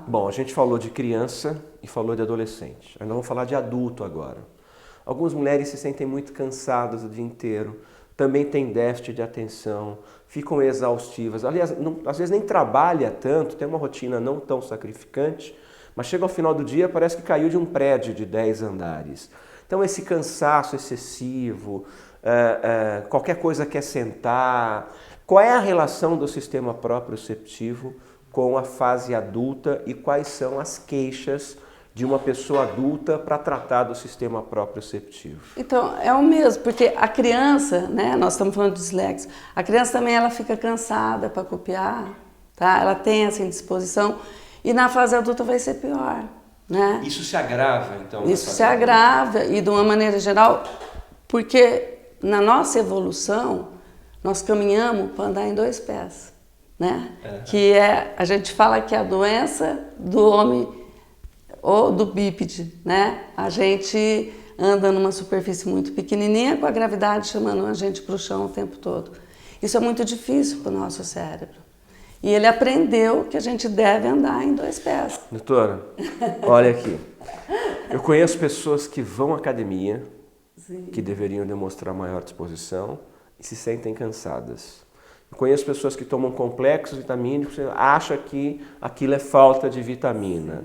Bom, a gente falou de criança e falou de adolescente. Nós vamos falar de adulto agora. Algumas mulheres se sentem muito cansadas o dia inteiro, também têm déficit de atenção, ficam exaustivas. Aliás, às vezes nem trabalha tanto, tem uma rotina não tão sacrificante, mas chega ao final do dia parece que caiu de um prédio de 10 andares. Então esse cansaço excessivo, qualquer coisa quer sentar. Qual é a relação do sistema proprioceptivo com a fase adulta e quais são as queixas de uma pessoa adulta para tratar do sistema proprioceptivo? Então, é o mesmo, porque a criança, né, nós estamos falando de dislexia, a criança também ela fica cansada para copiar, tá? Ela tem essa indisposição e na fase adulta vai ser pior, né? Isso se agrava, então? Isso se agrava e de uma maneira geral, porque na nossa evolução nós caminhamos para andar em 2 pés, né? Que a gente fala que é a doença do homem ou do bípede, né? A gente anda numa superfície muito pequenininha com a gravidade chamando a gente para o chão o tempo todo. Isso é muito difícil para o nosso cérebro. E ele aprendeu que a gente deve andar em 2 pés. Doutora, olha aqui. Eu conheço pessoas que vão à academia, sim, que deveriam demonstrar maior disposição e se sentem cansadas. Eu conheço pessoas que tomam complexos vitamínicos e acham que aquilo é falta de vitamina.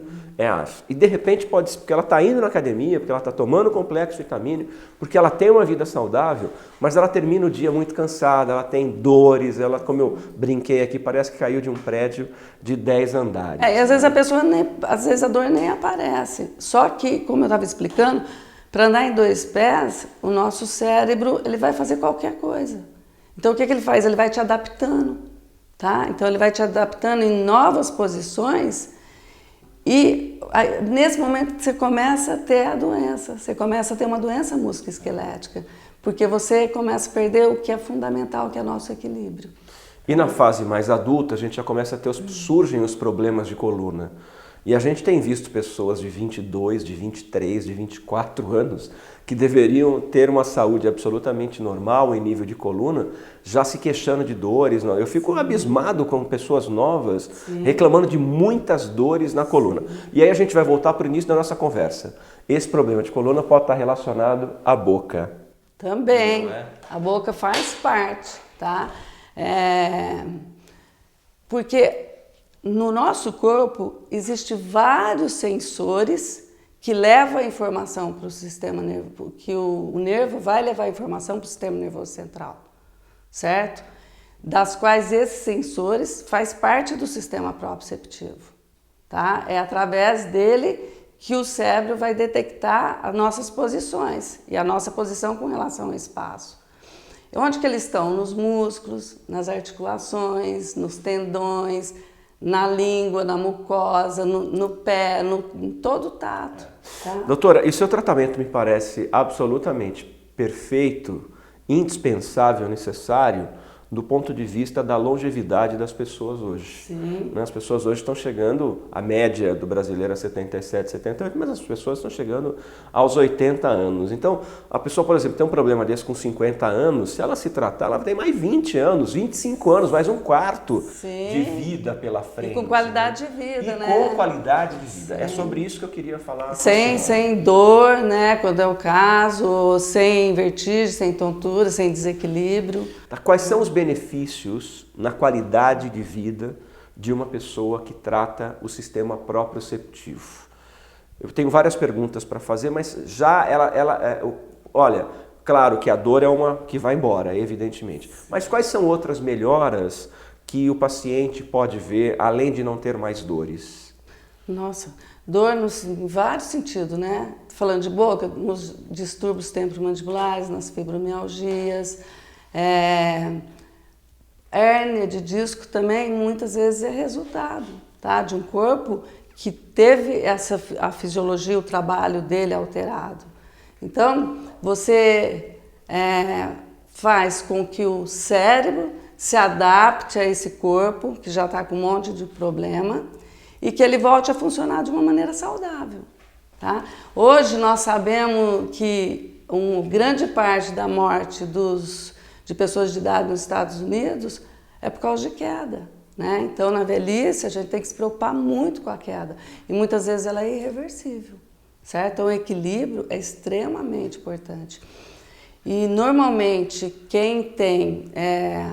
E de repente pode ser porque ela está indo na academia, porque ela está tomando complexo vitamínico, porque ela tem uma vida saudável, mas ela termina o dia muito cansada, ela tem dores, ela, como eu brinquei aqui, parece que caiu de um prédio de 10 andares. E às vezes a pessoa às vezes a dor nem aparece. Só que, como eu estava explicando, para andar em 2 pés, o nosso cérebro ele vai fazer qualquer coisa. Então o que ele faz? Ele vai te adaptando, tá? Então ele vai te adaptando em novas posições e nesse momento você começa a ter a doença, você começa a ter uma doença musculoesquelética, porque você começa a perder o que é fundamental, que é nosso equilíbrio. E na fase mais adulta a gente já começa a ter surgem os problemas de coluna. E a gente tem visto pessoas de 22, de 23, de 24 anos que deveriam ter uma saúde absolutamente normal em nível de coluna, já se queixando de dores. Eu fico abismado com pessoas novas reclamando de muitas dores na coluna. E aí a gente vai voltar para o início da nossa conversa. Esse problema de coluna pode estar relacionado à boca. Também. A boca faz parte, tá? Porque no nosso corpo existem vários sensores que levam a informação para o sistema nervoso, que o nervo vai levar a informação para o sistema nervoso central, certo? Das quais esses sensores faz parte do sistema proprioceptivo, tá? É através dele que o cérebro vai detectar as nossas posições e a nossa posição com relação ao espaço. E onde que eles estão? Nos músculos, nas articulações, nos tendões, na língua, na mucosa, no pé, em todo o tato. Tá? Doutora, e seu tratamento me parece absolutamente perfeito, indispensável, necessário, do ponto de vista da longevidade das pessoas hoje. Sim. As pessoas hoje estão chegando, a média do brasileiro é 77, 78, mas as pessoas estão chegando aos 80 anos. Então, a pessoa, por exemplo, tem um problema desse com 50 anos, se ela se tratar, ela tem mais 20 anos, 25 anos, mais um quarto de vida pela frente. E com qualidade de vida, né? Com qualidade de vida. É sobre isso que eu queria falar. Sem dor, né, quando é o caso, sem vertigem, sem tontura, sem desequilíbrio. Quais são os benefícios na qualidade de vida de uma pessoa que trata o sistema proprioceptivo? Eu tenho várias perguntas para fazer, mas já olha, claro que a dor é uma que vai embora, evidentemente. Mas quais são outras melhoras que o paciente pode ver, além de não ter mais dores? Nossa, dor em vários sentidos, né? Falando de boca, nos distúrbios temporomandibulares, nas fibromialgias, hérnia de disco também muitas vezes é resultado, tá? De um corpo que teve a fisiologia, o trabalho dele alterado. Então, você faz com que o cérebro se adapte a esse corpo, que já está com um monte de problema, e que ele volte a funcionar de uma maneira saudável. Tá? Hoje nós sabemos que uma grande parte da morte de pessoas de idade nos Estados Unidos é por causa de queda. né? Então, na velhice, a gente tem que se preocupar muito com a queda. E muitas vezes ela é irreversível, certo? Então, o equilíbrio é extremamente importante. E, normalmente, quem tem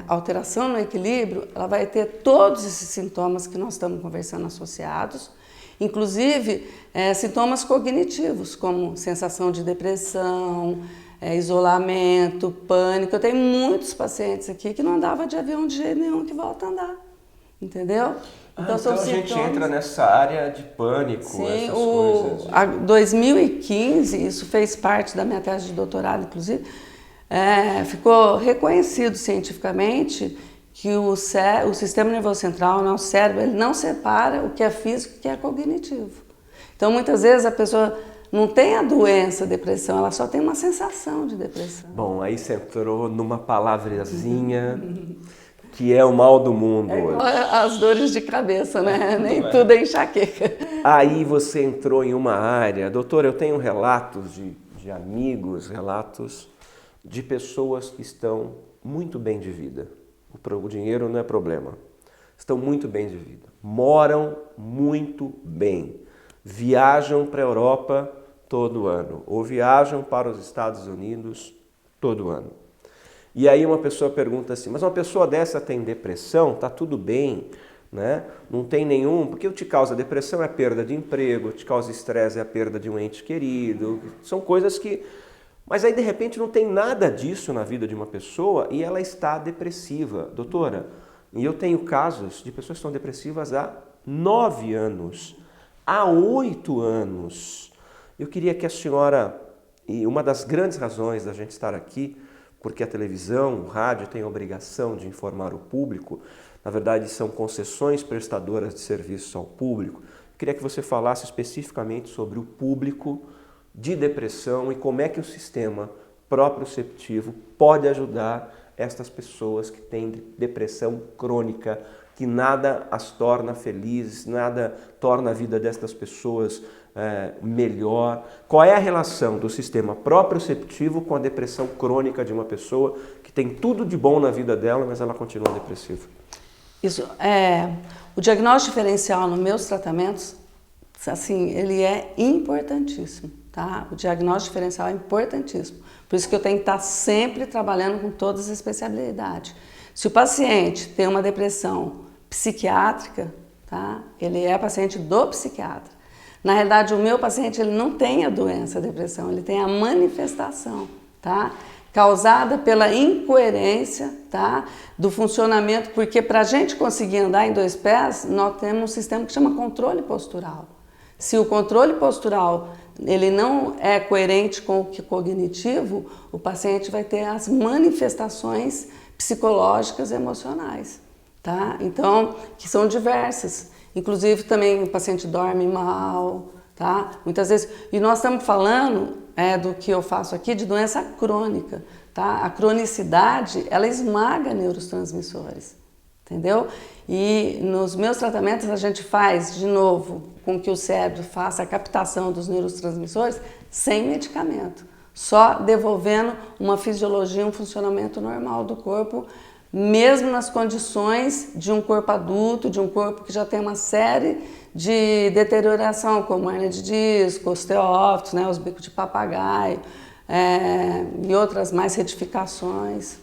alteração no equilíbrio, ela vai ter todos esses sintomas que nós estamos conversando associados, inclusive sintomas cognitivos, como sensação de depressão, isolamento, pânico. Eu tenho muitos pacientes aqui que não andavam de avião de jeito nenhum que voltam a andar, entendeu? Então a gente entra nessa área de pânico, sim, essas coisas. Em 2015, isso fez parte da minha tese de doutorado, inclusive, ficou reconhecido cientificamente que o sistema nervoso central, o nosso cérebro, ele não separa o que é físico e o que é cognitivo. Então, muitas vezes a pessoa não tem a doença, a depressão, ela só tem uma sensação de depressão. Bom, aí você entrou numa palavrinha que é o mal do mundo hoje. As dores de cabeça, né? Nem tudo é enxaqueca. Aí você entrou em uma área... Doutor, eu tenho relatos de amigos, relatos de pessoas que estão muito bem de vida. O dinheiro não é problema. Estão muito bem de vida. Moram muito bem. Viajam para a Europa todo ano. Ou viajam para os Estados Unidos todo ano. E aí uma pessoa pergunta assim, mas uma pessoa dessa tem depressão? Tá tudo bem, né? Não tem nenhum... Porque o que te causa depressão é a perda de emprego, o que te causa estresse é a perda de um ente querido. São coisas que... Mas aí, de repente, não tem nada disso na vida de uma pessoa e ela está depressiva. Doutora, e eu tenho casos de pessoas que estão depressivas há 9 anos, há 8 anos. Eu queria que a senhora, e uma das grandes razões da gente estar aqui, porque a televisão, o rádio tem a obrigação de informar o público, na verdade são concessões prestadoras de serviços ao público. Eu queria que você falasse especificamente sobre o público de depressão e como é que o sistema proprioceptivo pode ajudar estas pessoas que têm depressão crônica, que nada as torna felizes, nada torna a vida destas pessoas melhor. Qual é a relação do sistema proprioceptivo com a depressão crônica de uma pessoa que tem tudo de bom na vida dela, mas ela continua depressiva? Isso, o diagnóstico diferencial nos meus tratamentos, assim, ele é importantíssimo. Tá? O diagnóstico diferencial é importantíssimo, por isso que eu tenho que estar sempre trabalhando com todas as especialidades. Se o paciente tem uma depressão psiquiátrica, tá? Ele é paciente do psiquiatra. Na realidade, o meu paciente ele não tem a doença, a depressão, ele tem a manifestação, tá? Causada pela incoerência, tá? Do funcionamento, porque para a gente conseguir andar em 2 pés, nós temos um sistema que chama controle postural. Se o controle postural ele não é coerente com o que cognitivo, o paciente vai ter as manifestações psicológicas e emocionais, tá? Então, que são diversas. Inclusive, também o paciente dorme mal, tá? Muitas vezes. E nós estamos falando do que eu faço aqui de doença crônica, tá? A cronicidade, ela esmaga neurotransmissores, entendeu? E nos meus tratamentos a gente faz, de novo, com que o cérebro faça a captação dos neurotransmissores sem medicamento, só devolvendo uma fisiologia, um funcionamento normal do corpo, mesmo nas condições de um corpo adulto, de um corpo que já tem uma série de deterioração, como hernia de disco, osteófitos, né, os bicos de papagaio e outras mais retificações.